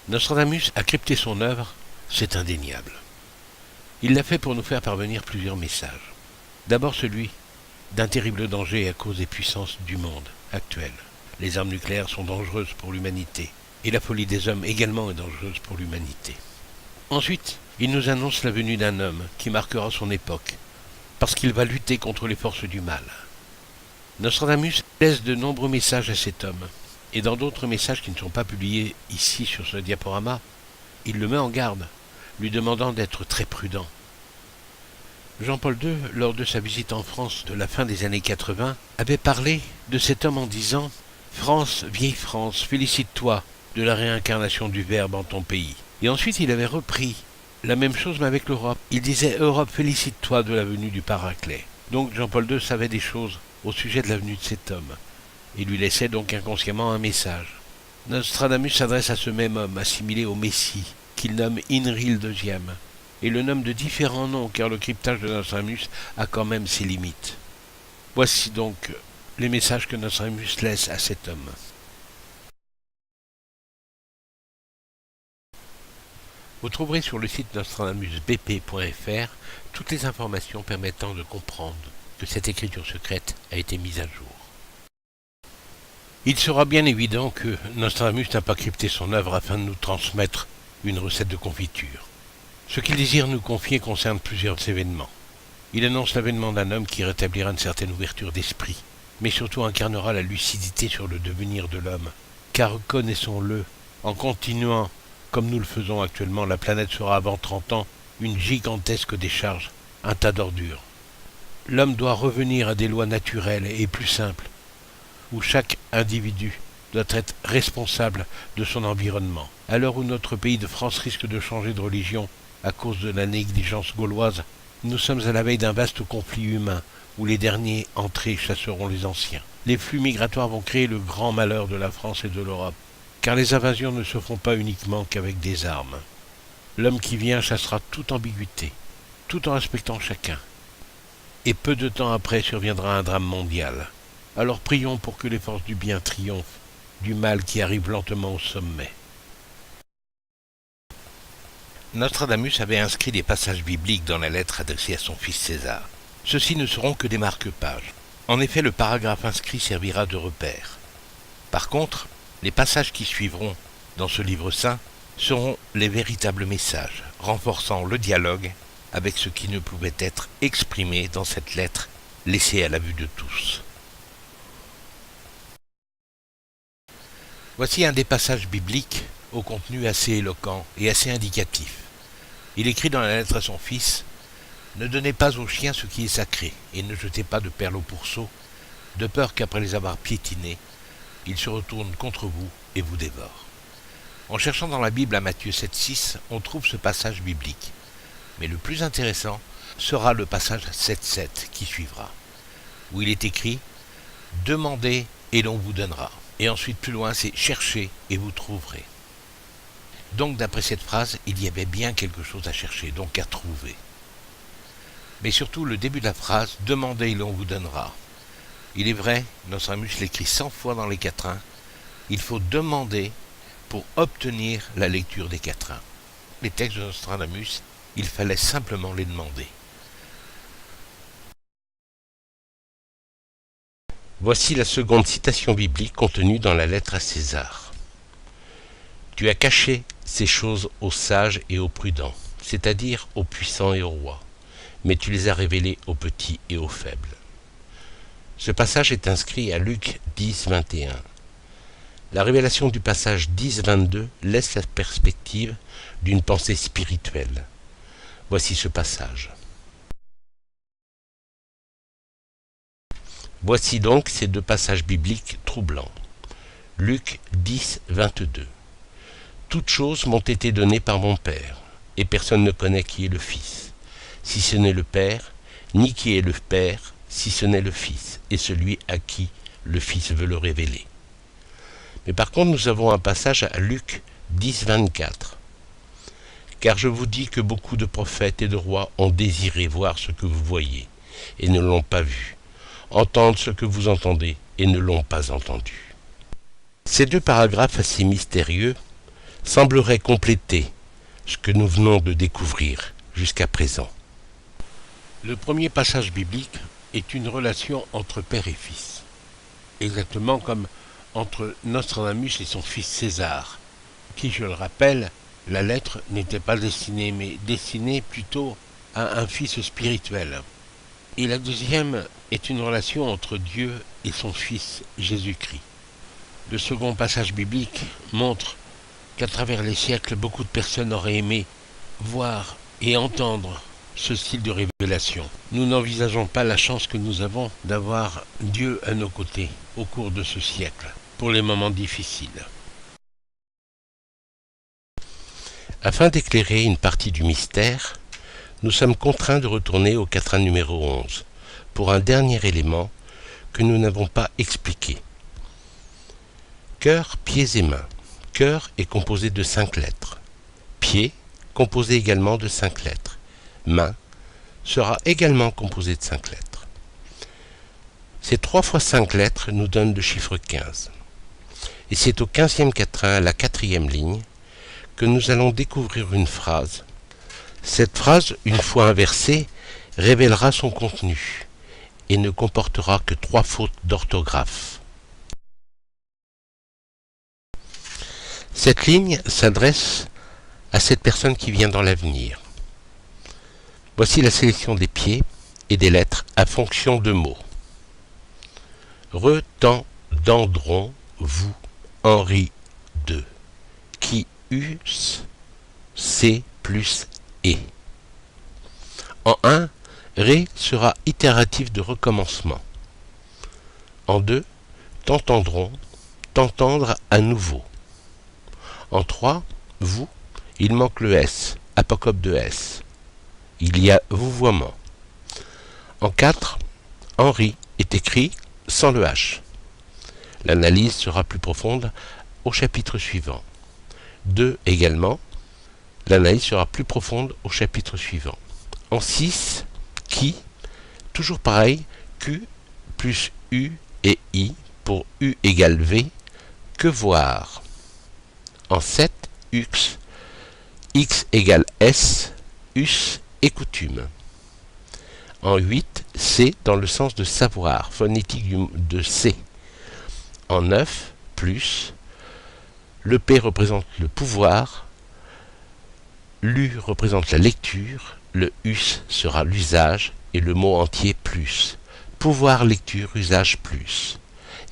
Nostradamus a crypté son œuvre, c'est indéniable. Il l'a fait pour nous faire parvenir plusieurs messages. D'abord celui d'un terrible danger à cause des puissances du monde actuel. Les armes nucléaires sont dangereuses pour l'humanité, et la folie des hommes également est dangereuse pour l'humanité. Ensuite, il nous annonce la venue d'un homme qui marquera son époque, parce qu'il va lutter contre les forces du mal. Nostradamus laisse de nombreux messages à cet homme, et dans d'autres messages qui ne sont pas publiés ici sur ce diaporama, il le met en garde, lui demandant d'être très prudent. Jean-Paul II, lors de sa visite en France de la fin des années 80, avait parlé de cet homme en disant « France, vieille France, félicite-toi de la réincarnation du Verbe en ton pays ». Et ensuite il avait repris la même chose mais avec l'Europe. Il disait « Europe, félicite-toi de la venue du Paraclet ». Donc Jean-Paul II savait des choses au sujet de la venue de cet homme, et lui laissait donc inconsciemment un message. Nostradamus s'adresse à ce même homme assimilé au Messie, qu'il nomme Inril II, et le nomme de différents noms car le cryptage de Nostradamus a quand même ses limites. Voici donc les messages que Nostradamus laisse à cet homme. Vous trouverez sur le site nostradamusbp.fr toutes les informations permettant de comprendre que cette écriture secrète a été mise à jour. Il sera bien évident que Nostradamus n'a pas crypté son œuvre afin de nous transmettre une recette de confiture. Ce qu'il désire nous confier concerne plusieurs événements. Il annonce l'avènement d'un homme qui rétablira une certaine ouverture d'esprit, mais surtout incarnera la lucidité sur le devenir de l'homme. Car reconnaissons-le, en continuant comme nous le faisons actuellement, la planète sera avant 30 ans une gigantesque décharge, un tas d'ordures. L'homme doit revenir à des lois naturelles et plus simples, où chaque individu doit être responsable de son environnement. À l'heure où notre pays de France risque de changer de religion à cause de la négligence gauloise, nous sommes à la veille d'un vaste conflit humain, où les derniers entrés chasseront les anciens. Les flux migratoires vont créer le grand malheur de la France et de l'Europe, car les invasions ne se font pas uniquement qu'avec des armes. L'homme qui vient chassera toute ambiguïté, tout en respectant chacun. Et peu de temps après surviendra un drame mondial. Alors prions pour que les forces du bien triomphent du mal qui arrive lentement au sommet. Nostradamus avait inscrit des passages bibliques dans la lettre adressée à son fils César. Ceux-ci ne seront que des marque-pages. En effet, le paragraphe inscrit servira de repère. Par contre, les passages qui suivront dans ce livre saint seront les véritables messages, renforçant le dialogue avec ce qui ne pouvait être exprimé dans cette lettre laissée à la vue de tous. Voici un des passages bibliques au contenu assez éloquent et assez indicatif. Il écrit dans la lettre à son fils « Ne donnez pas aux chiens ce qui est sacré, et ne jetez pas de perles au pourceau, de peur qu'après les avoir piétinés, ils se retournent contre vous et vous dévorent. » En cherchant dans la Bible à Matthieu 7,6, on trouve ce passage biblique. Mais le plus intéressant sera le passage 7,7 qui suivra, où il est écrit « Demandez et l'on vous donnera ». Et ensuite plus loin c'est « Cherchez et vous trouverez ». Donc d'après cette phrase, il y avait bien quelque chose à chercher, donc à trouver. Mais surtout le début de la phrase « Demandez et l'on vous donnera ». Il est vrai, Nostradamus l'écrit 100 fois dans les quatrains, il faut demander pour obtenir la lecture des quatrains. Les textes de Nostradamus, il fallait simplement les demander. Voici la seconde citation biblique contenue dans la lettre à César. « Tu as caché ces choses aux sages et aux prudents, c'est-à-dire aux puissants et aux rois, mais tu les as révélées aux petits et aux faibles. » Ce passage est inscrit à Luc 10, 21. La révélation du passage 10, 22 laisse la perspective d'une pensée spirituelle. Voici ce passage. Voici donc ces deux passages bibliques troublants. Luc 10, 22. Toutes choses m'ont été données par mon Père, et personne ne connaît qui est le Fils, si ce n'est le Père, ni qui est le Père, si ce n'est le Fils, et celui à qui le Fils veut le révéler. Mais par contre, nous avons un passage à Luc 10, 24. Car je vous dis que beaucoup de prophètes et de rois ont désiré voir ce que vous voyez, et ne l'ont pas vu, entendre ce que vous entendez, et ne l'ont pas entendu. Ces deux paragraphes assez mystérieux semblerait compléter ce que nous venons de découvrir jusqu'à présent. Le premier passage biblique est une relation entre père et fils, exactement comme entre Nostradamus et son fils César, qui, je le rappelle, la lettre n'était pas destinée, mais destinée plutôt à un fils spirituel. Et la deuxième est une relation entre Dieu et son fils Jésus-Christ. Le second passage biblique montre qu'à travers les siècles, beaucoup de personnes auraient aimé voir et entendre ce style de révélation. Nous n'envisageons pas la chance que nous avons d'avoir Dieu à nos côtés au cours de ce siècle, pour les moments difficiles. Afin d'éclairer une partie du mystère, nous sommes contraints de retourner au quatrain numéro 11 pour un dernier élément que nous n'avons pas expliqué. Cœur, pieds et mains. Cœur est composé de 5 lettres. Pied, composé également de 5 lettres. Main sera également composé de 5 lettres. Ces 3 fois 5 lettres nous donnent le chiffre 15. Et c'est au 15e quatrain, à la 4e ligne, que nous allons découvrir une phrase. Cette phrase, une fois inversée, révélera son contenu et ne comportera que 3 fautes d'orthographe. Cette ligne s'adresse à cette personne qui vient dans l'avenir. Voici la sélection des pieds et des lettres à fonction de mots. Retendandrons vous Henri II, qui us c plus et. En 1, ré sera itératif de recommencement. En 2, t'entendrons, t'entendre à nouveau. En 3, vous, il manque le S, apocope de S. Il y a vouvoiement. En 4, Henri est écrit sans le H. L'analyse sera plus profonde au chapitre suivant. 2 également, l'analyse sera plus profonde au chapitre suivant. En 6, qui, toujours pareil, Q plus U et I pour U égale V, que voir. En 7, X, X égale S, us et coutume. En 8, C dans le sens de savoir, phonétique de C. En 9, plus, le P représente le pouvoir, l'U représente la lecture, le us sera l'usage et le mot entier plus. Pouvoir, lecture, usage, plus.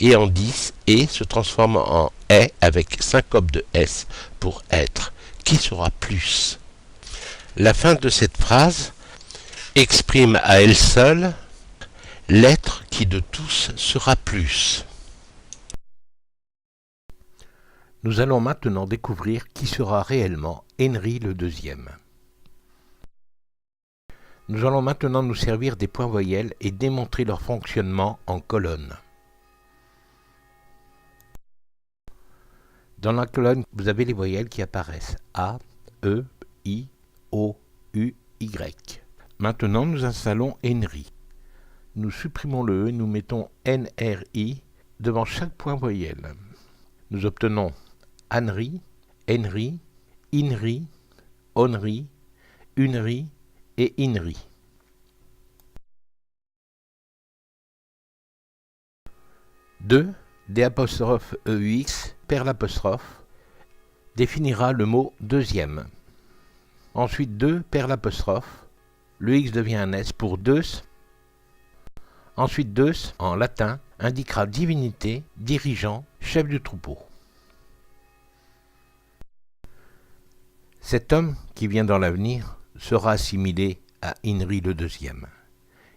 Et en 10, et se transforme en est avec syncope de S pour être, qui sera plus. La fin de cette phrase exprime à elle seule l'être qui de tous sera plus. Nous allons maintenant découvrir qui sera réellement Henri le deuxième. Nous allons maintenant nous servir des points voyelles et démontrer leur fonctionnement en colonne. Dans la colonne, vous avez les voyelles qui apparaissent A, E, I, O, U, Y. Maintenant, nous installons Henri. Nous supprimons le E, nous mettons NRI devant chaque point voyelle. Nous obtenons Anri, Henri, Inri, Onri, Unri et Inri. Deux, D'(EUX) per l'apostrophe définira le mot deuxième. Ensuite 2 per l'apostrophe, le X devient un S pour deux. Ensuite deux en latin indiquera divinité, dirigeant, chef du troupeau. Cet homme qui vient dans l'avenir sera assimilé à Inri le deuxième.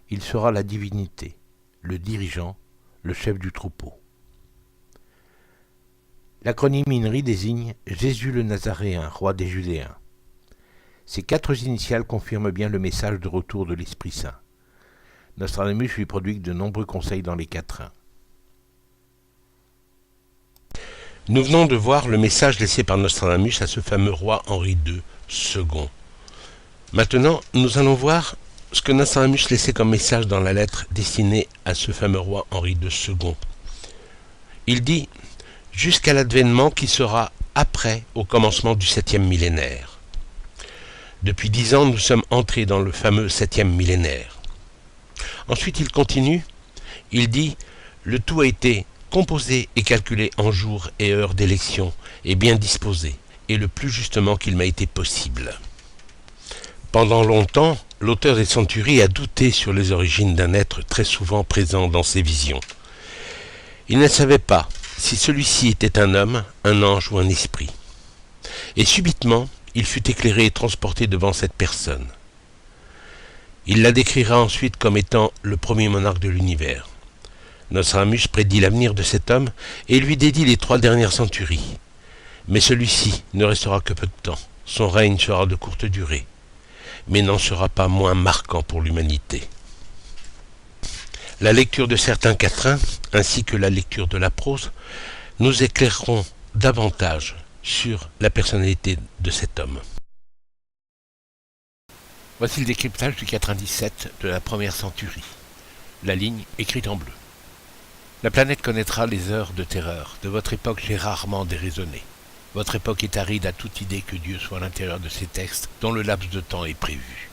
Il sera la divinité, le dirigeant, le chef du troupeau. L'acronyme Inri désigne Jésus le Nazaréen, roi des Judéens. Ces 4 initiales confirment bien le message de retour de l'Esprit Saint. Nostradamus lui prodigue de nombreux conseils dans les quatrains. Nous venons de voir le message laissé par Nostradamus à ce fameux roi Henri II, II. Maintenant, nous allons voir ce que Nostradamus laissait comme message dans la lettre destinée à ce fameux roi Henri II, II. Il dit « Jusqu'à l'avènement qui sera après, au commencement du 7e millénaire. Depuis 10 ans, nous sommes entrés dans le fameux 7e millénaire. Ensuite, il continue, il dit « Le tout a été composé et calculé en jours et heures d'élection, et bien disposé, et le plus justement qu'il m'a été possible. » Pendant longtemps, l'auteur des Centuries a douté sur les origines d'un être très souvent présent dans ses visions. Il ne savait pas si celui-ci était un homme, un ange ou un esprit. Et subitement, il fut éclairé et transporté devant cette personne. Il la décrira ensuite comme étant le premier monarque de l'univers. Nostradamus prédit l'avenir de cet homme et lui dédie les 3 dernières centuries. Mais celui-ci ne restera que peu de temps. Son règne sera de courte durée, mais n'en sera pas moins marquant pour l'humanité. La lecture de certains quatrains, ainsi que la lecture de la prose, nous éclaireront davantage sur la personnalité de cet homme. Voici le décryptage du 97 de la première centurie. La ligne écrite en bleu. La planète connaîtra les heures de terreur. De votre époque, j'ai rarement déraisonné. Votre époque est aride à toute idée que Dieu soit à l'intérieur de ces textes dont le laps de temps est prévu.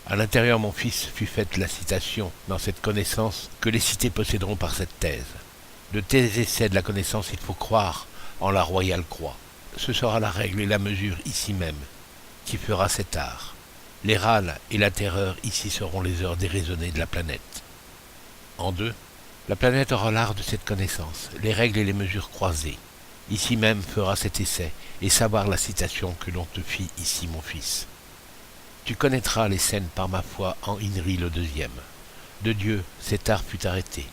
À l'intérieur, mon fils, fut faite la citation dans cette connaissance que les cités posséderont par cette thèse. De tels essais de la connaissance, il faut croire en la royale croix. Ce sera la règle et la mesure ici même qui fera cet art. Les râles et la terreur ici seront les heures déraisonnées de la planète. En 2, la planète aura l'art de cette connaissance, les règles et les mesures croisées. Ici même fera cet essai, et savoir la citation que l'on te fit ici, mon fils. Tu connaîtras les scènes par ma foi en Inri le 2e. De Dieu, cet art fut arrêté.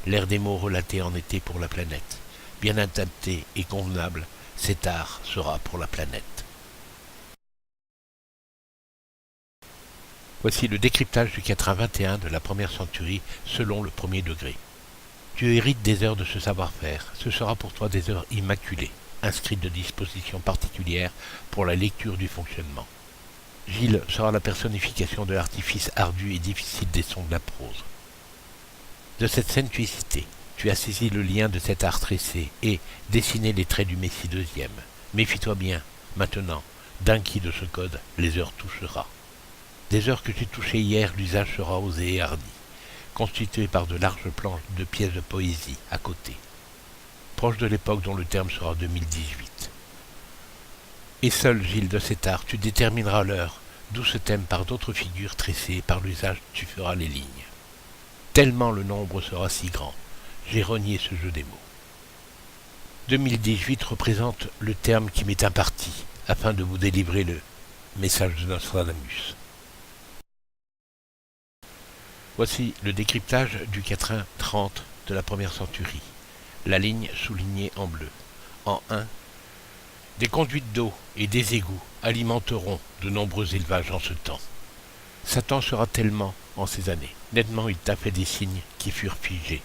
L'ère des mots relatés en été pour la planète. Bien adapté et convenable, cet art sera pour la planète. Voici le décryptage du 421 de la première centurie selon le premier degré. Tu hérites des heures de ce savoir-faire. Ce sera pour toi des heures immaculées, inscrites de dispositions particulières pour la lecture du fonctionnement. Gilles sera la personnification de l'artifice ardu et difficile des sons de la prose. De cette scène tu es cité. Tu as saisi le lien de cet art tressé et dessiné les traits du Messie 2e. Méfie-toi bien, maintenant, d'un qui de ce code les heures touchera. Des heures que tu touchais hier, l'usage sera osé et hardi, constitué par de larges planches de pièces de poésie à côté, proche de l'époque dont le terme sera 2018. Et seul, Gilles, de cet art, tu détermineras l'heure, d'où ce thème par d'autres figures tressées, par l'usage tu feras les lignes. Tellement le nombre sera si grand, j'ai renié ce jeu des mots. 2018 représente le terme qui m'est imparti, afin de vous délivrer le message de Nostradamus. Voici le décryptage du quatrain 30 de la première centurie. La ligne soulignée en bleu. En 1, des conduites d'eau et des égouts alimenteront de nombreux élevages en ce temps. Satan sera tellement en ces années. Nettement, il t'a fait des signes qui furent figés.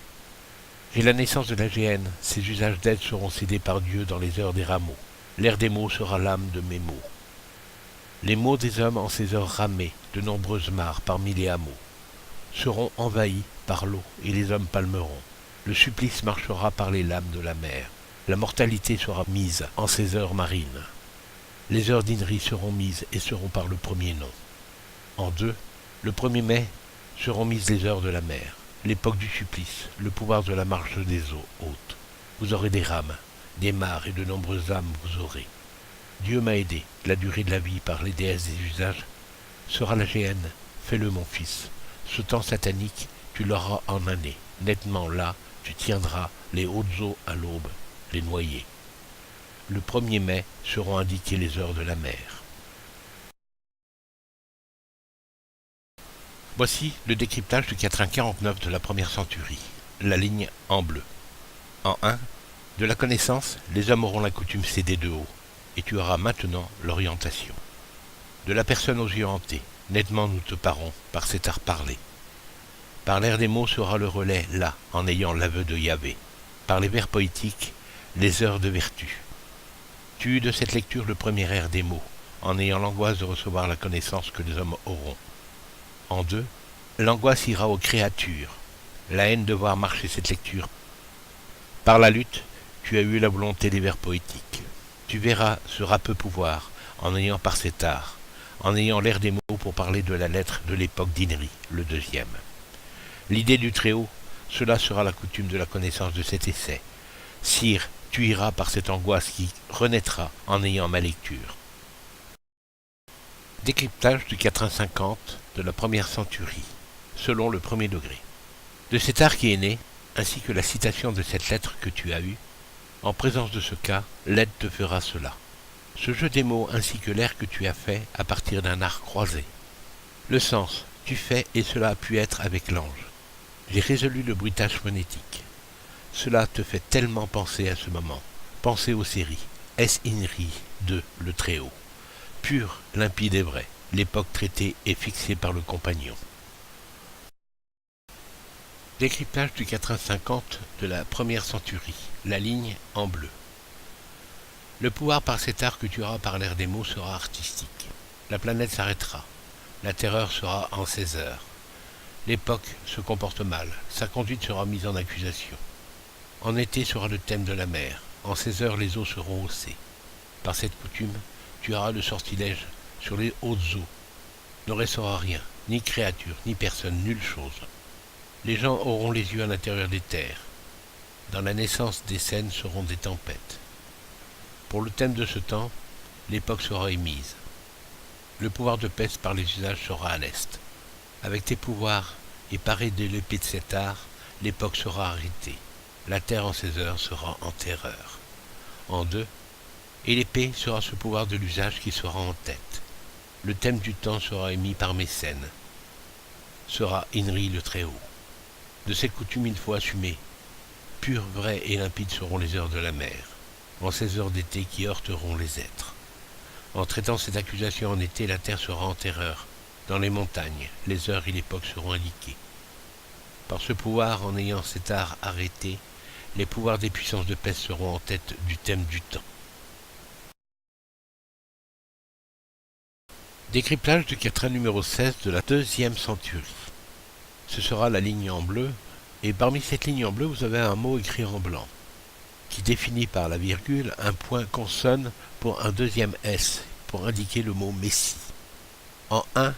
J'ai la naissance de la géhenne. Ses usages d'aide seront cédés par Dieu dans les heures des rameaux. L'air des mots sera l'âme de mes mots. Les mots des hommes en ces heures ramées, de nombreuses mares parmi les hameaux, seront envahis par l'eau et les hommes palmeront. Le supplice marchera par les lames de la mer. La mortalité sera mise en ces heures marines. Les heures d'Inri seront mises et seront par le premier nom. En 2, le 1er mai seront mises les heures de la mer, l'époque du supplice, le pouvoir de la marche des eaux hautes. Vous aurez des rames, des mares et de nombreuses âmes vous aurez. Dieu m'a aidé, la durée de la vie par les déesses des usages sera la géhenne, fais-le mon fils. Ce temps satanique, tu l'auras en année. Nettement là, tu tiendras les hautes eaux à l'aube, les noyés. Le 1er mai seront indiquées les heures de la mer. Voici le décryptage du quatrain 49 de la première centurie. La ligne en bleu. En 1, de la connaissance, les hommes auront la coutume cédée de haut, et tu auras maintenant l'orientation. De la personne aux yeux hantés, nettement nous te parons par cet art parlé. Par l'air des mots sera le relais, là, en ayant l'aveu de Yahvé. Par les vers poétiques, les heures de vertu. Tu eus de cette lecture le premier air des mots, en ayant l'angoisse de recevoir la connaissance que les hommes auront. En 2, l'angoisse ira aux créatures, la haine de voir marcher cette lecture. Par la lutte, tu as eu la volonté des vers poétiques. Tu verras, sera peu pouvoir, en ayant par cet art, en ayant l'air des mots pour parler de la lettre de l'époque d'Inri, le deuxième. L'idée du Très-Haut, cela sera la coutume de la connaissance de cet essai. Sire, tu iras par cette angoisse qui renaîtra en ayant ma lecture. Décryptage du quatrain 50 de la première centurie, selon le premier degré. De cet art qui est né, ainsi que la citation de cette lettre que tu as eue, en présence de ce cas, l'aide te fera cela. Ce jeu des mots ainsi que l'air que tu as fait à partir d'un art croisé. Le sens, tu fais et cela a pu être avec l'ange. J'ai résolu le bruitage phonétique. Cela te fait tellement penser à ce moment. Penser aux séries. S. Inri de Le Très-Haut. Pur, limpide et vrai. L'époque traitée et fixée par le compagnon. Décryptage du quatrain 50 de la première centurie. La ligne en bleu. Le pouvoir par cet art que tu auras par l'air des mots sera artistique. La planète s'arrêtera. La terreur sera en 16 heures. L'époque se comporte mal. Sa conduite sera mise en accusation. En été sera le thème de la mer. En 16 heures, les eaux seront haussées. Par cette coutume, tu auras le sortilège sur les hautes eaux. Ne restera rien, ni créature, ni personne, nulle chose. Les gens auront les yeux à l'intérieur des terres. Dans la naissance des scènes seront des tempêtes. Pour le thème de ce temps, l'époque sera émise. Le pouvoir de peste par les usages sera à l'est. Avec tes pouvoirs et paré de l'épée de cet art, l'époque sera arrêtée. La terre en 16 heures sera en terreur. En 2, et l'épée sera ce pouvoir de l'usage qui sera en tête. Le thème du temps sera émis par Mécène. Sera Inri le Très-Haut. De cette coutume il faut assumer. Pures, vraies et limpides seront les heures de la mer, en 16 heures d'été qui heurteront les êtres. En traitant cette accusation en été, la terre sera en terreur. Dans les montagnes, les heures et l'époque seront indiquées. Par ce pouvoir, en ayant cet art arrêté, les pouvoirs des puissances de peste seront en tête du thème du temps. Décryptage du quatrain numéro 16 de la deuxième centurie. Ce sera la ligne en bleu, et parmi cette ligne en bleu, vous avez un mot écrit en blanc, qui définit par la virgule un point consonne pour un deuxième S, pour indiquer le mot Messie. En 1,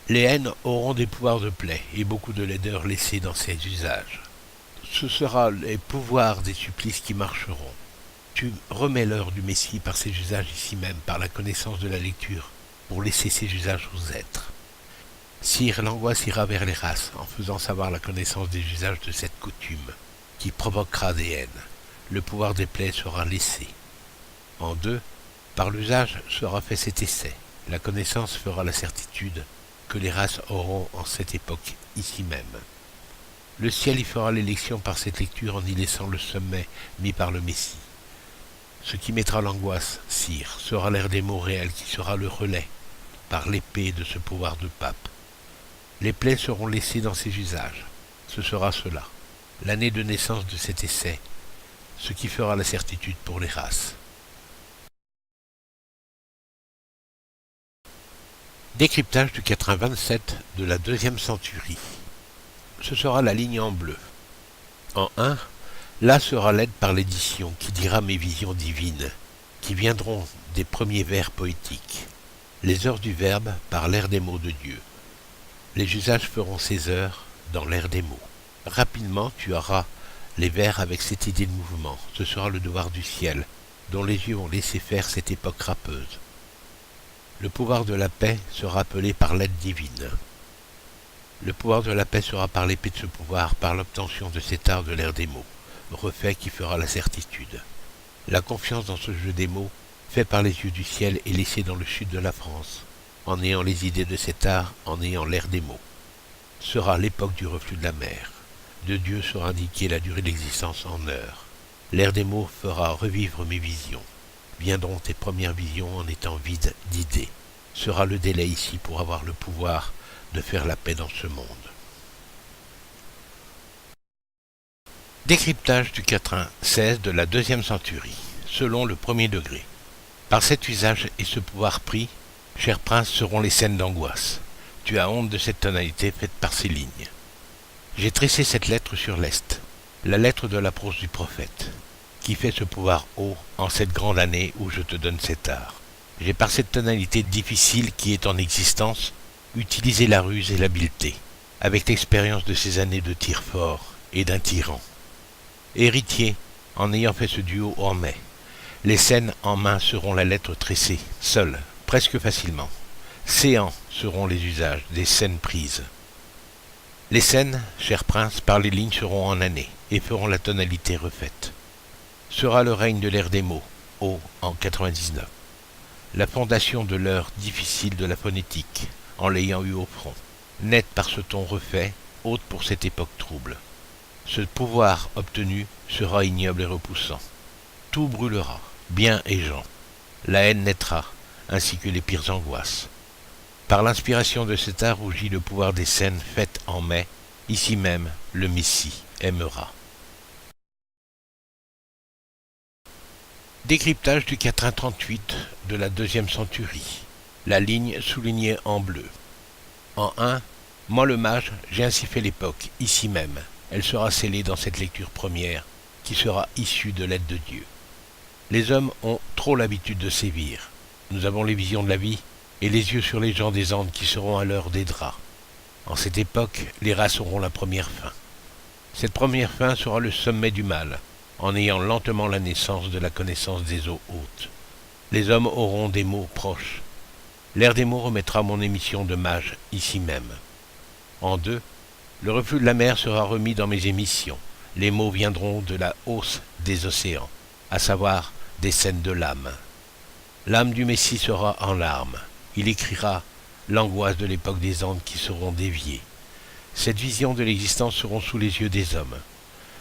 les haines auront des pouvoirs de plaie et beaucoup de laideur laissée dans ces usages. Ce sera les pouvoirs des supplices qui marcheront. Tu remets l'heure du Messie par ces usages ici même, par la connaissance de la lecture, pour laisser ces usages aux êtres. Sire, l'angoisse ira vers les races, en faisant savoir la connaissance des usages de cette coutume, qui provoquera des haines. Le pouvoir des plaies sera laissé. En 2, par l'usage sera fait cet essai. La connaissance fera la certitude que les races auront en cette époque, ici même. Le ciel y fera l'élection par cette lecture en y laissant le sommet mis par le Messie. Ce qui mettra l'angoisse, sire, sera l'air des mots réels qui sera le relais, par l'épée de ce pouvoir de pape. Les plaies seront laissées dans ces usages. Ce sera cela, l'année de naissance de cet essai, ce qui fera la certitude pour les races. Décryptage du quatrain 27 de la deuxième centurie. Ce sera la ligne en bleu. En 1, là sera l'aide par l'édition qui dira mes visions divines, qui viendront des premiers vers poétiques. Les heures du verbe par l'air des mots de Dieu. Les usages feront ces heures dans l'air des mots. Rapidement, tu auras les vers avec cette idée de mouvement. Ce sera le devoir du ciel, dont les yeux ont laissé faire cette époque râpeuse. Le pouvoir de la paix sera appelé par l'aide divine. Le pouvoir de la paix sera par l'épée de ce pouvoir, par l'obtention de cet art de l'air des mots, refait qui fera la certitude. La confiance dans ce jeu des mots, fait par les yeux du ciel et laissé dans le sud de la France, en ayant les idées de cet art, en ayant l'air des mots, sera l'époque du reflux de la mer. De Dieu sera indiquée la durée de l'existence en heures. L'air des mots fera revivre mes visions. Viendront tes premières visions en étant vides d'idées. Sera le délai ici pour avoir le pouvoir de faire la paix dans ce monde. Décryptage du quatrain 16 de la deuxième centurie, selon le premier degré. Par cet usage et ce pouvoir pris, chers princes, seront les scènes d'angoisse. Tu as honte de cette tonalité faite par ces lignes. J'ai tressé cette lettre sur l'est, la lettre de la prose du prophète. qui fait ce pouvoir haut en cette grande année où je te donne cet art. J'ai par cette tonalité difficile qui est en existence utilisé la ruse et l'habileté, avec l'expérience de ces années de tir fort et d'un tyran. Héritier, en ayant fait ce duo en mai, les scènes en main seront la lettre tressée, seule, presque facilement. Séants seront les usages des scènes prises. Les scènes, cher prince, par les lignes seront en année et feront la tonalité refaite. Sera le règne de l'ère des mots, haut en 99. La fondation de l'heure difficile de la phonétique, en l'ayant eu au front, nette par ce ton refait, haute pour cette époque trouble. Ce pouvoir obtenu sera ignoble et repoussant. Tout brûlera, bien et gens. La haine naîtra, ainsi que les pires angoisses. Par l'inspiration de cet art rougit le pouvoir des scènes faites en mai, ici même le Messie aimera. Décryptage du quatrain 38 de la deuxième centurie. La ligne soulignée en bleu. En 1, moi le mage, j'ai ainsi fait l'époque, ici même. Elle sera scellée dans cette lecture première, qui sera issue de l'aide de Dieu. Les hommes ont trop l'habitude de sévir. Nous avons les visions de la vie et les yeux sur les gens des Andes qui seront à l'heure des draps. En cette époque, les races auront la première fin. Cette première fin sera le sommet du mal, en ayant lentement la naissance de la connaissance des eaux hautes. Les hommes auront des mots proches. L'ère des mots remettra mon émission de mage ici même. En 2, le reflux de la mer sera remis dans mes émissions. Les mots viendront de la hausse des océans, à savoir des scènes de l'âme. L'âme du Messie sera en larmes. Il écrira l'angoisse de l'époque des Andes qui seront déviées. Cette vision de l'existence seront sous les yeux des hommes.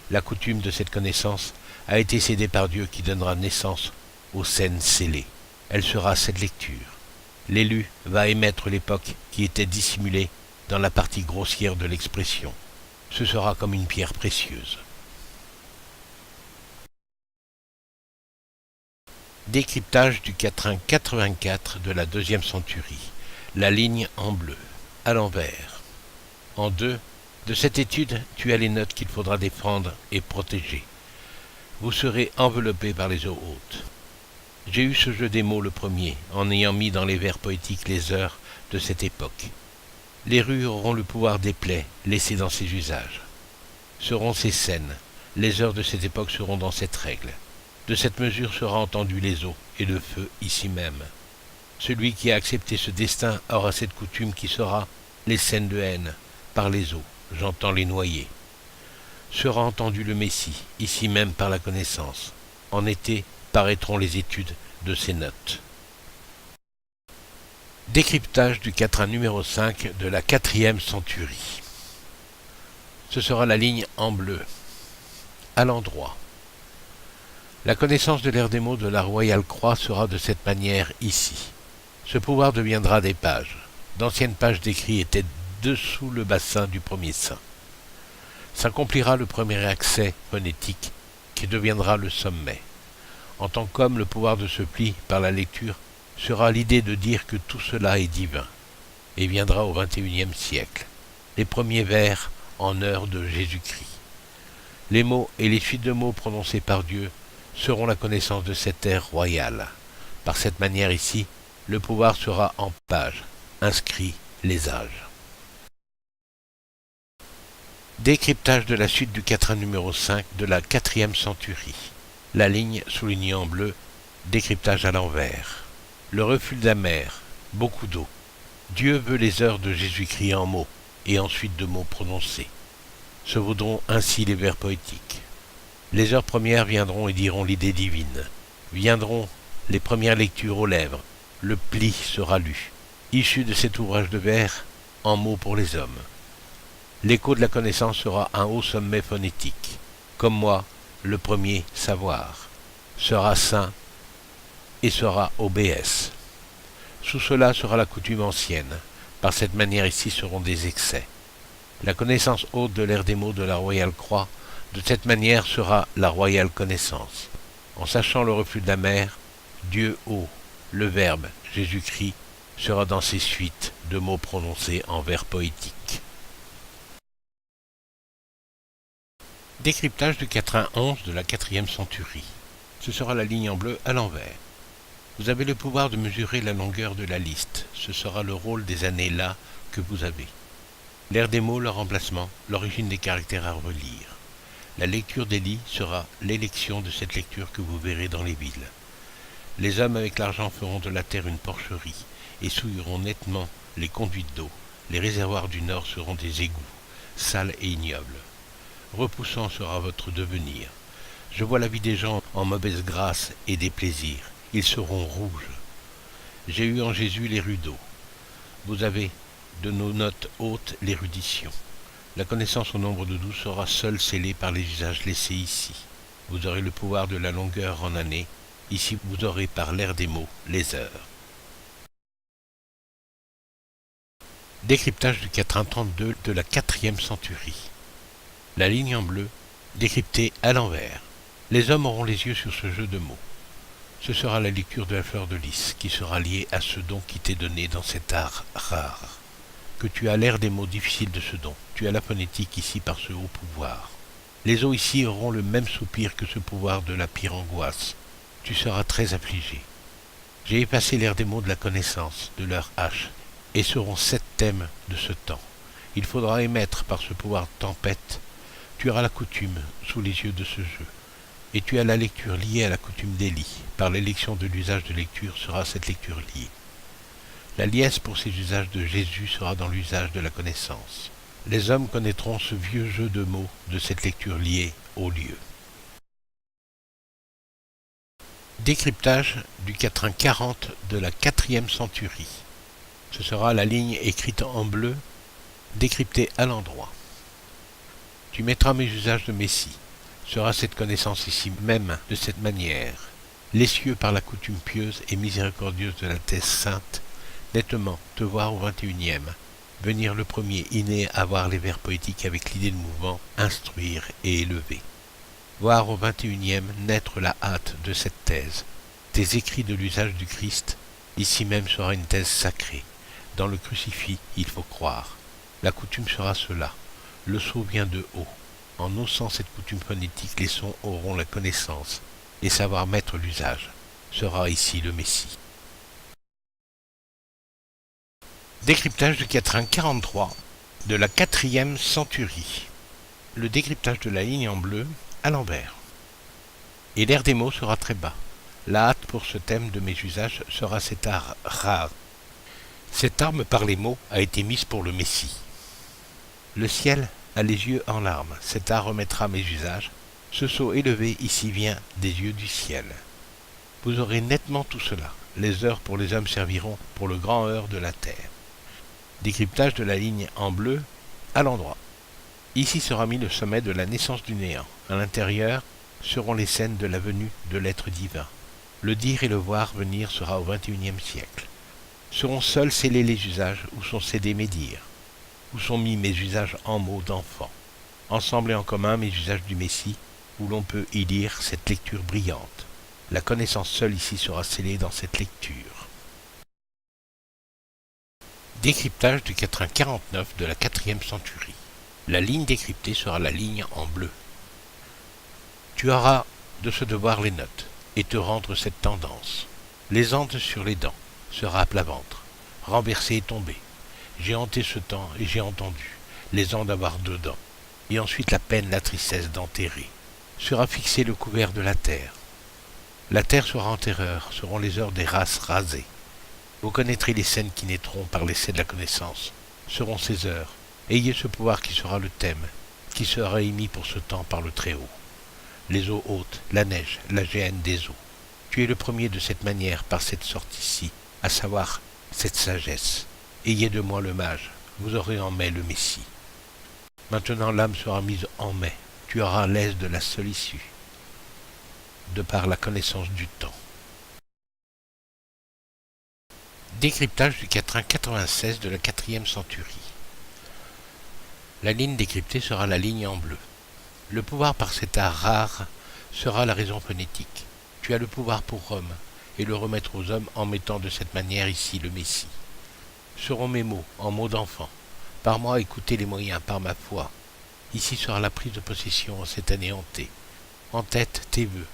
La coutume de cette connaissance a été cédée par Dieu qui donnera naissance aux scènes scellées. Elle sera cette lecture. L'élu va émettre l'époque qui était dissimulée dans la partie grossière de l'expression. Ce sera comme une pierre précieuse. Décryptage du quatrain 84 de la deuxième centurie. La ligne en bleu, à l'envers. En 2, de cette étude, tu as les notes qu'il faudra défendre et protéger. Vous serez enveloppés par les eaux hautes. J'ai eu ce jeu des mots le premier, en ayant mis dans les vers poétiques les heures de cette époque. Les rues auront le pouvoir des plaies laissées dans ces usages. Seront ces scènes. Les heures de cette époque seront dans cette règle. De cette mesure sera entendu les eaux et le feu ici même. Celui qui a accepté ce destin aura cette coutume qui sera les scènes de haine par les eaux, j'entends les noyer. Sera entendu le Messie, ici même par la connaissance. En été paraîtront les études de ces notes. Décryptage du quatrain numéro 5 de la quatrième centurie. Ce sera la ligne en bleu, à l'endroit. La connaissance de l'ère des mots de la Royale Croix sera de cette manière ici. Ce pouvoir deviendra des pages. D'anciennes pages d'écrits étaient dessous le bassin du premier saint. S'accomplira le premier accès phonétique qui deviendra le sommet. En tant qu'homme, le pouvoir de ce pli par la lecture sera l'idée de dire que tout cela est divin, et viendra au XXIe siècle, les premiers vers en heure de Jésus-Christ. Les mots et les suites de mots prononcés par Dieu seront la connaissance de cette ère royale. Par cette manière ici, le pouvoir sera en pages, inscrit les âges. Décryptage de la suite du quatrain numéro 5 de la quatrième centurie. La ligne soulignée en bleu, décryptage à l'envers. Le reflux de la mer, beaucoup d'eau. Dieu veut les heures de Jésus-Christ en mots, et ensuite de mots prononcés. Se vaudront ainsi les vers poétiques. Les heures premières viendront et diront l'idée divine. Viendront les premières lectures aux lèvres. Le pli sera lu. Issu de cet ouvrage de vers, en mots pour les hommes. L'écho de la connaissance sera un haut sommet phonétique. Comme moi, le premier savoir sera saint et sera obéesse. Sous cela sera la coutume ancienne. Par cette manière ici seront des excès. La connaissance haute de l'ère des mots de la Royale Croix, de cette manière sera la royale connaissance. En sachant le reflux de la mer, Dieu haut, le Verbe, Jésus-Christ, sera dans ces suites de mots prononcés en vers poétiques. Décryptage du quatrain 11 de la 4e centurie. Ce sera la ligne en bleu à l'envers. Vous avez le pouvoir de mesurer la longueur de la liste. Ce sera le rôle des années là que vous avez. L'air des mots, leur emplacement, l'origine des caractères à relire. La lecture des lits sera l'élection de cette lecture que vous verrez dans les villes. Les hommes avec l'argent feront de la terre une porcherie et souilleront nettement les conduites d'eau. Les réservoirs du nord seront des égouts, sales et ignobles. Repoussant sera votre devenir. Je vois la vie des gens en mauvaise grâce et des plaisirs. Ils seront rouges. J'ai eu en Jésus les rudeaux. Vous avez de nos notes hautes l'érudition. La connaissance au nombre de 12 sera seule scellée par les usages laissés ici. Vous aurez le pouvoir de la longueur en années. Ici, vous aurez par l'air des mots les heures. Décryptage du quatrain 32 de la 4e centurie. La ligne en bleu, décryptée à l'envers. Les hommes auront les yeux sur ce jeu de mots. Ce sera la lecture de la fleur de lys qui sera liée à ce don qui t'est donné dans cet art rare. Que tu as l'air des mots difficiles de ce don. Tu as la phonétique ici par ce haut pouvoir. Les os ici auront le même soupir que ce pouvoir de la pire angoisse. Tu seras très affligé. J'ai effacé l'air des mots de la connaissance, de leur hache, et seront 7 thèmes de ce temps. Il faudra émettre par ce pouvoir de tempête. Tu auras la coutume sous les yeux de ce jeu. Et tu as la lecture liée à la coutume des lits. Par l'élection de l'usage de lecture sera cette lecture liée. La liesse pour ces usages de Jésus sera dans l'usage de la connaissance. Les hommes connaîtront ce vieux jeu de mots de cette lecture liée au lieu. Décryptage du quatrain 40 de la 4e centurie. Ce sera la ligne écrite en bleu, décryptée à l'endroit. Tu mettras mes usages de Messie. Sera cette connaissance ici même de cette manière. Les cieux par la coutume pieuse et miséricordieuse de la thèse sainte, nettement te voir au 21e, venir le premier inné à voir les vers poétiques avec l'idée de mouvement, instruire et élever. Voir au 21e naître la hâte de cette thèse. Tes écrits de l'usage du Christ, ici même sera une thèse sacrée. Dans le crucifix, il faut croire. La coutume sera cela. Le sceau vient de haut. En haussant cette coutume phonétique, les sons auront la connaissance, et savoir mettre l'usage. Sera ici le Messie. Décryptage du quatrain 43 de la 4e centurie. Le décryptage de la ligne en bleu à l'envers. Et l'air des mots sera très bas. La hâte pour ce thème de mes usages sera cet art rare. Cette arme par les mots a été mise pour le Messie. Le ciel a les yeux en larmes. Cet art remettra mes usages. Ce sceau élevé ici vient des yeux du ciel. Vous aurez nettement tout cela. Les heures pour les hommes serviront pour le grand heure de la terre. Décryptage de la ligne en bleu à l'endroit. Ici sera mis le sommet de la naissance du néant. À l'intérieur seront les scènes de la venue de l'être divin. Le dire et le voir venir sera au 21e siècle. Seront seuls scellés les usages où sont cédés mes dires, où sont mis mes usages en mots d'enfant. Ensemble et en commun mes usages du Messie, où l'on peut y lire cette lecture brillante. La connaissance seule ici sera scellée dans cette lecture. Décryptage du quatrain 49 de la 4e centurie. La ligne décryptée sera la ligne en bleu. Tu auras de ce devoir les notes, et te rendre cette tendance. Les andes sur les dents sera à plat ventre, renversé et tombé. J'ai hanté ce temps et j'ai entendu les ans d'avoir 2 dents, et ensuite la peine, la tristesse d'enterrer. Sera fixé le couvert de la terre. La terre sera en terreur, seront les heures des races rasées. Vous connaîtrez les scènes qui naîtront par l'essai de la connaissance, seront ces heures. Ayez ce pouvoir qui sera le thème, qui sera émis pour ce temps par le Très-Haut. Les eaux hautes, la neige, la géhenne des eaux. Tu es le premier de cette manière par cette sorte ici, à savoir cette sagesse. Ayez de moi le mage, vous aurez en mai le Messie. Maintenant l'âme sera mise en mai, tu auras l'aise de la seule issue, de par la connaissance du temps. Décryptage du quatrain 96 de la 4e centurie. La ligne décryptée sera la ligne en bleu. Le pouvoir par cet art rare sera la raison phonétique. Tu as le pouvoir pour Rome, et le remettre aux hommes en mettant de cette manière ici le Messie. Seront mes mots, en mots d'enfant. Par moi écoutez les moyens, par ma foi. Ici sera la prise de possession en cette année hantée. En tête, tes vœux.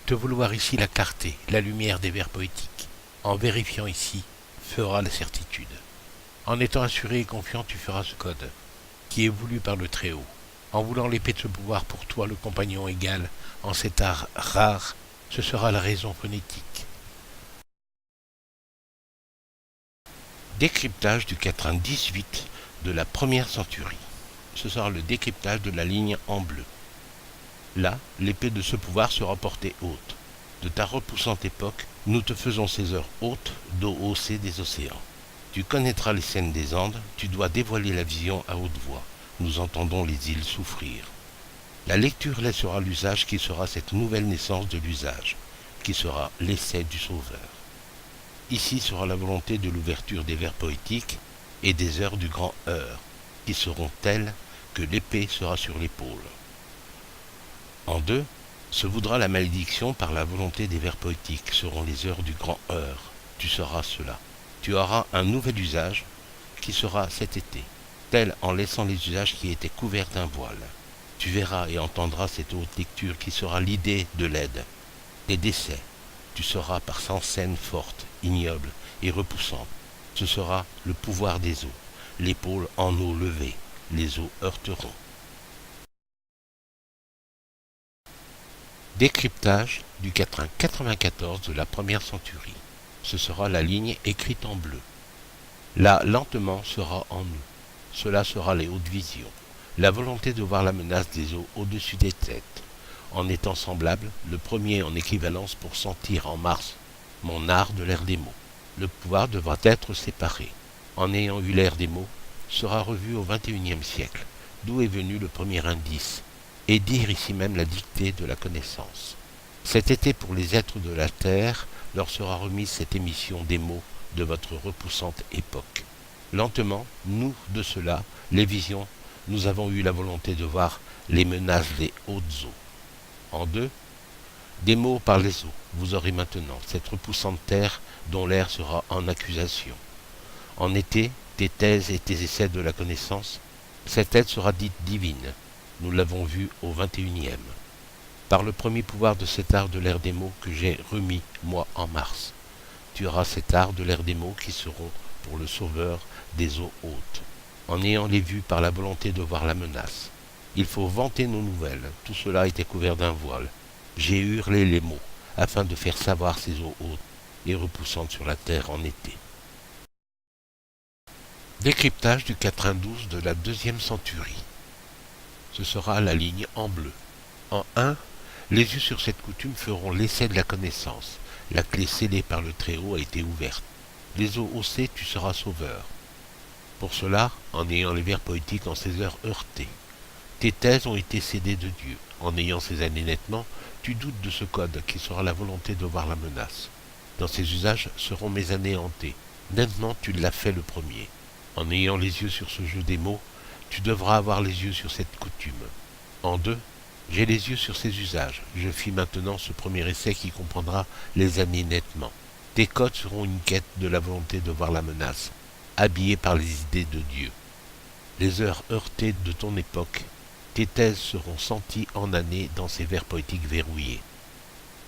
Te vouloir ici la clarté, la lumière des vers poétiques. En vérifiant ici, fera la certitude. En étant assuré et confiant, tu feras ce code, qui est voulu par le Très-Haut. En voulant l'épée de ce pouvoir pour toi, le compagnon égal, en cet art rare, ce sera la raison phonétique. Décryptage du quatrain 18 de la première centurie. Ce sera le décryptage de la ligne en bleu. Là, l'épée de ce pouvoir sera portée haute. De ta repoussante époque, nous te faisons ces heures hautes d'OOC des océans. Tu connaîtras les scènes des Andes, tu dois dévoiler la vision à haute voix. Nous entendons les îles souffrir. La lecture laissera l'usage qui sera cette nouvelle naissance de l'usage, qui sera l'essai du Sauveur. Ici sera la volonté de l'ouverture des vers poétiques et des heures du grand heure, qui seront telles que l'épée sera sur l'épaule. En 2, se voudra la malédiction par la volonté des vers poétiques, seront les heures du grand heure. Tu sauras cela. Tu auras un nouvel usage qui sera cet été, tel en laissant les usages qui étaient couverts d'un voile. Tu verras et entendras cette haute lecture qui sera l'idée de l'aide, des décès. Tu sauras par 100 scènes fortes, ignobles et repoussantes. Ce sera le pouvoir des eaux, l'épaule en eau levée, les eaux heurteront. Décryptage du quatrain 94 de la première centurie. Ce sera la ligne écrite en bleu. Là, lentement, sera en nous. Cela sera les hautes visions. La volonté de voir la menace des eaux au-dessus des têtes. En étant semblable, le premier en équivalence pour sentir en Mars mon art de l'ère des mots. Le pouvoir devra être séparé. En ayant eu l'ère des mots, sera revu au XXIe siècle, d'où est venu le premier indice, et dire ici même la dictée de la connaissance. Cet été pour les êtres de la Terre, leur sera remise cette émission des mots de votre repoussante époque. Lentement, nous, de cela, les visions, nous avons eu la volonté de voir les menaces des hautes eaux. En 2, des mots par les eaux, vous aurez maintenant cette repoussante terre dont l'air sera en accusation. En été, tes thèses et tes essais de la connaissance, cette aide sera dite divine. Nous l'avons vu au XXIe. Par le premier pouvoir de cet art de l'ère des mots que j'ai remis, moi, en mars. Tu auras cet art de l'ère des mots qui seront pour le sauveur des eaux hautes. En ayant les vues par la volonté de voir la menace. Il faut vanter nos nouvelles, tout cela était couvert d'un voile. J'ai hurlé les mots, afin de faire savoir ces eaux hautes et repoussantes sur la terre en été. Décryptage du quatrain 12 de la deuxième centurie. Ce sera la ligne en bleu. En 1, les yeux sur cette coutume feront l'essai de la connaissance. La clé scellée par le Très-Haut a été ouverte. Les eaux haussées, tu seras sauveur. Pour cela, en ayant les vers poétiques en ces heures heurtées. Tes thèses ont été cédées de Dieu. En ayant ces années nettement, tu doutes de ce code qui sera la volonté de voir la menace. Dans ces usages seront mes années hantées. Nettement, tu l'as fait le premier. En ayant les yeux sur ce jeu des mots, tu devras avoir les yeux sur cette coutume. En 2, j'ai les yeux sur ces usages. Je fis maintenant ce premier essai qui comprendra les années nettement. Tes codes seront une quête de la volonté de voir la menace, habillée par les idées de Dieu. Les heures heurtées de ton époque, tes thèses seront senties en années dans ces vers poétiques verrouillés.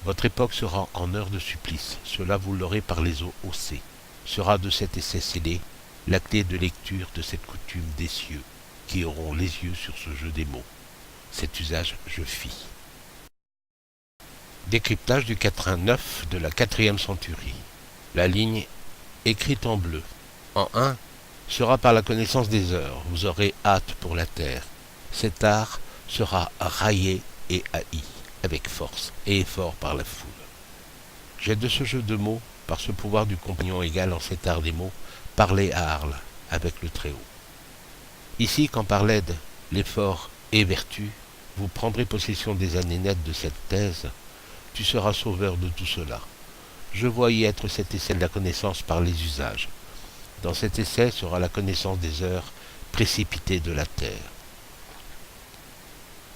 Votre époque sera en heure de supplice, cela vous l'aurez par les eaux haussées. Sera de cet essai scellé la clé de lecture de cette coutume des cieux, qui auront les yeux sur ce jeu des mots. Cet usage je fis. Décryptage du quatrain 9 de la quatrième centurie. La ligne écrite en bleu. En 1, sera par la connaissance des heures. Vous aurez hâte pour la terre. Cet art sera raillé et haï, avec force et effort par la foule. J'ai de ce jeu de mots, par ce pouvoir du compagnon égal en cet art des mots, parlé à Arles, avec le Très-Haut. Ici, quand par l'aide, l'effort et vertu, vous prendrez possession des années nettes de cette thèse, tu seras sauveur de tout cela. Je vois y être cet essai de la connaissance par les usages. Dans cet essai sera la connaissance des heures précipitées de la terre.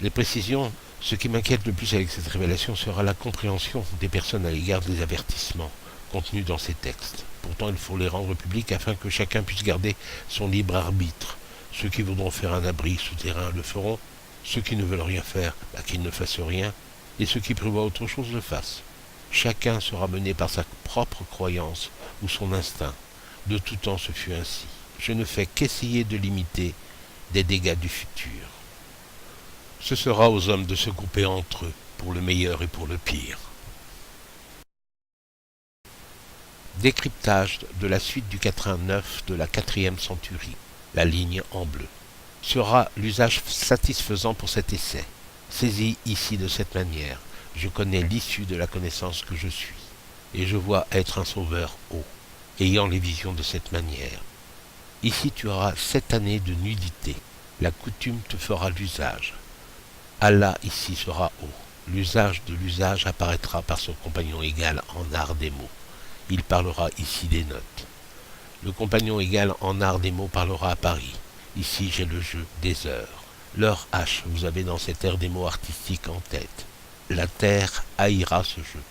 Les précisions, ce qui m'inquiète le plus avec cette révélation sera la compréhension des personnes à l'égard des avertissements contenus dans ces textes. Pourtant, il faut les rendre publics afin que chacun puisse garder son libre arbitre. Ceux qui voudront faire un abri souterrain le feront, Ceux qui ne veulent rien faire, qu'ils ne fassent rien, et ceux qui prévoient autre chose le fassent. Chacun sera mené par sa propre croyance ou son instinct. De tout temps ce fut ainsi. Je ne fais qu'essayer de limiter des dégâts du futur. Ce sera aux hommes de se grouper entre eux, pour le meilleur et pour le pire. Décryptage de la suite du 89 de la 4e centurie, la ligne en bleu. Sera l'usage satisfaisant pour cet essai. Saisi ici de cette manière, je connais l'issue de la connaissance que je suis, et je vois être un sauveur haut, ayant les visions de cette manière. Ici tu auras 7 années de nudité, la coutume te fera l'usage. Allah ici sera haut, l'usage de l'usage apparaîtra par son compagnon égal en art des mots. Il parlera ici des notes. Le compagnon égal en art des mots parlera à Paris. Ici j'ai le jeu des heures. L'heure H, vous avez dans cette ère des mots artistiques en tête. La terre haïra ce jeu.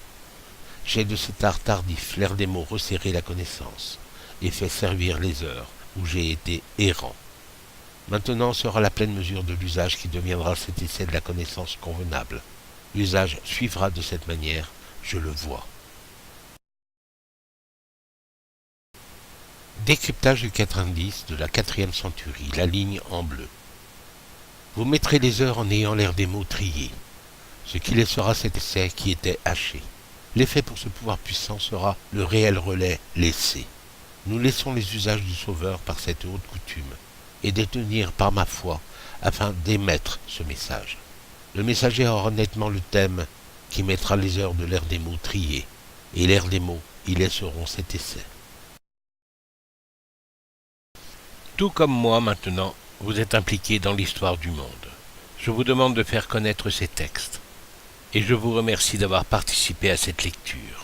J'ai de cet art tardif, l'air des mots resserré la connaissance, et fait servir les heures où j'ai été errant. Maintenant sera la pleine mesure de l'usage qui deviendra cet essai de la connaissance convenable. L'usage suivra de cette manière, je le vois. Décryptage du 90 de la 4e centurie, la ligne en bleu. Vous mettrez les heures en ayant l'air des mots triés, ce qui laissera cet essai qui était haché. L'effet pour ce pouvoir puissant sera le réel relais laissé. Nous laissons les usages du Sauveur par cette haute coutume, et détenir par ma foi, afin d'émettre ce message. Le messager aura nettement le thème qui mettra les heures de l'air des mots triés, et l'air des mots y laisseront cet essai. Tout comme moi maintenant, vous êtes impliqués dans l'histoire du monde. Je vous demande de faire connaître ces textes, et je vous remercie d'avoir participé à cette lecture.